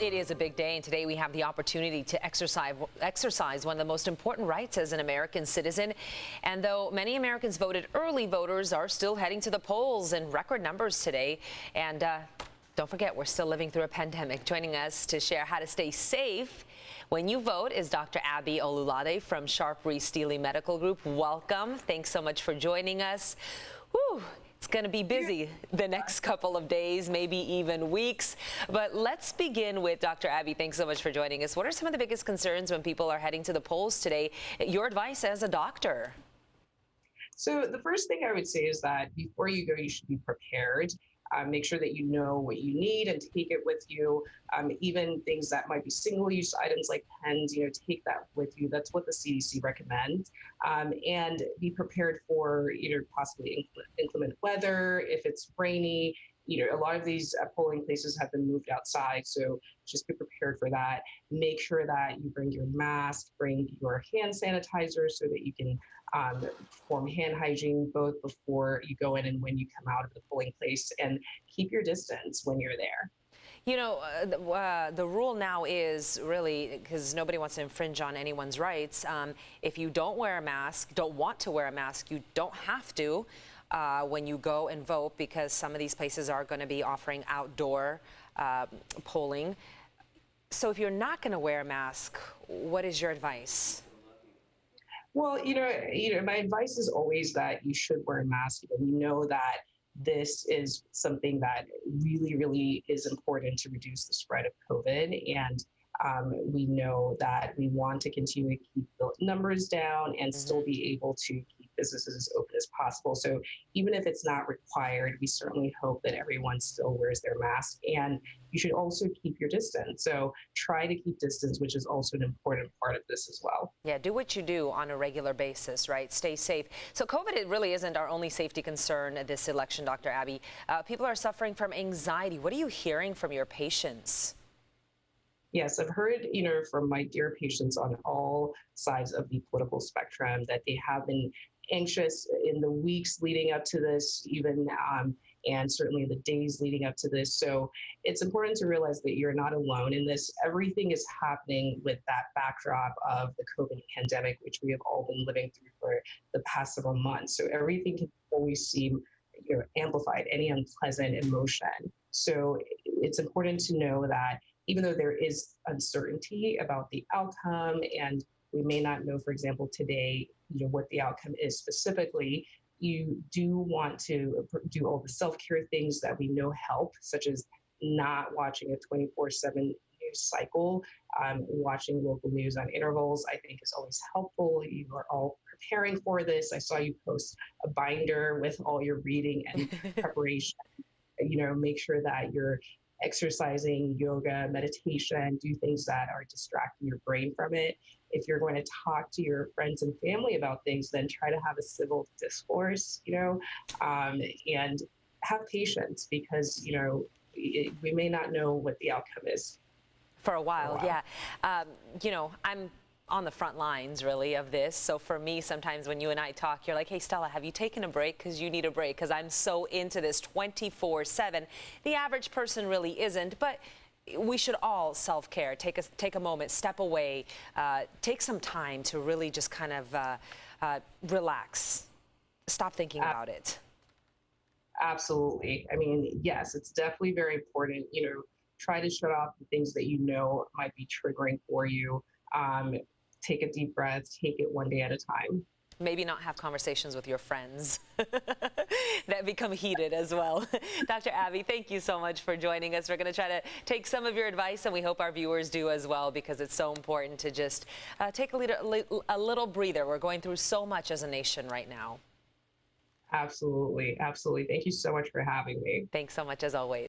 It is a big day, and today we have the opportunity to exercise one of the most important rights as an American citizen. And though many Americans voted early, voters are still heading to the polls in record numbers today. And don't forget, we're still living through a pandemic. Joining us to share how to stay safe when you vote is Dr. Abisola Olulade from Sharp Rees-Stealy Medical Group. Welcome. Thanks so much for joining us. Whew. It's going to be busy the next couple of days, maybe even weeks. But let's begin with Dr. Abby. Thanks so much for joining us. What are some of the biggest concerns when people are heading to the polls today? Your advice as a doctor. So the first thing I would say is that before you go, you should be prepared. Make sure that you know what you need and take it with you. Even things that might be single-use items like pens, take that with you. That's what the CDC recommends. And be prepared for possibly inclement weather. If it's rainy, a lot of these polling places have been moved outside, so just be prepared for that. Make sure that you bring your mask, bring your hand sanitizer so that you can perform hand hygiene both before you go in and when you come out of the polling place, and keep your distance when you're there. The rule now is really, because nobody wants to infringe on anyone's rights, if you don't wear a mask, don't want to wear a mask, you don't have to when you go and vote, because some of these places are going to be offering outdoor polling. So if you're not going to wear a mask, what is your advice? Well, my advice is always that you should wear a mask. We know that this is something that really, really is important to reduce the spread of COVID. And we know that we want to continue to keep the numbers down and still be able to keep businesses as open as possible. So even if it's not required, we certainly hope that everyone still wears their mask. And you should also keep your distance. So try to keep distance, which is also an important part of this as well. Yeah, do what you do on a regular basis, right? Stay safe. So COVID, it really isn't our only safety concern this election, Dr. Abby. People are suffering from anxiety. What are you hearing from your patients? Yes, I've heard, from my dear patients on all sides of the political spectrum that they have been anxious in the weeks leading up to this, even and certainly the days leading up to this. So it's important to realize that you're not alone in this. Everything is happening with that backdrop of the COVID pandemic, which we have all been living through for the past several months. So everything can always seem amplified, any unpleasant emotion. So it's important to know that even though there is uncertainty about the outcome, and we may not know, for example, today, what the outcome is specifically, you do want to do all the self-care things that we know help, such as not watching a 24/7 news cycle. Watching local news on intervals, I think, is always helpful. You are all preparing for this. I saw you post a binder with all your reading and preparation. Make sure that you're exercising, yoga, meditation, do things that are distracting your brain from it. If you're going to talk to your friends and family about things, then try to have a civil discourse, and have patience, because, we may not know what the outcome is. For a while. Yeah. I'm on the front lines, really, of this. So for me, sometimes when you and I talk, you're like, hey, Stella, have you taken a break? Because you need a break, because I'm so into this 24/7. The average person really isn't, but we should all self-care. Take a moment, step away, take some time to really just kind of relax. Stop thinking about it. Absolutely. I mean, yes, it's definitely very important. Try to shut off the things that might be triggering for you. Take a deep breath, take it one day at a time. Maybe not have conversations with your friends that become heated as well. Dr. Abby, thank you so much for joining us. We're going to try to take some of your advice, and we hope our viewers do as well, because it's so important to just take a little breather. We're going through so much as a nation right now. Absolutely. Absolutely. Thank you so much for having me. Thanks so much, as always.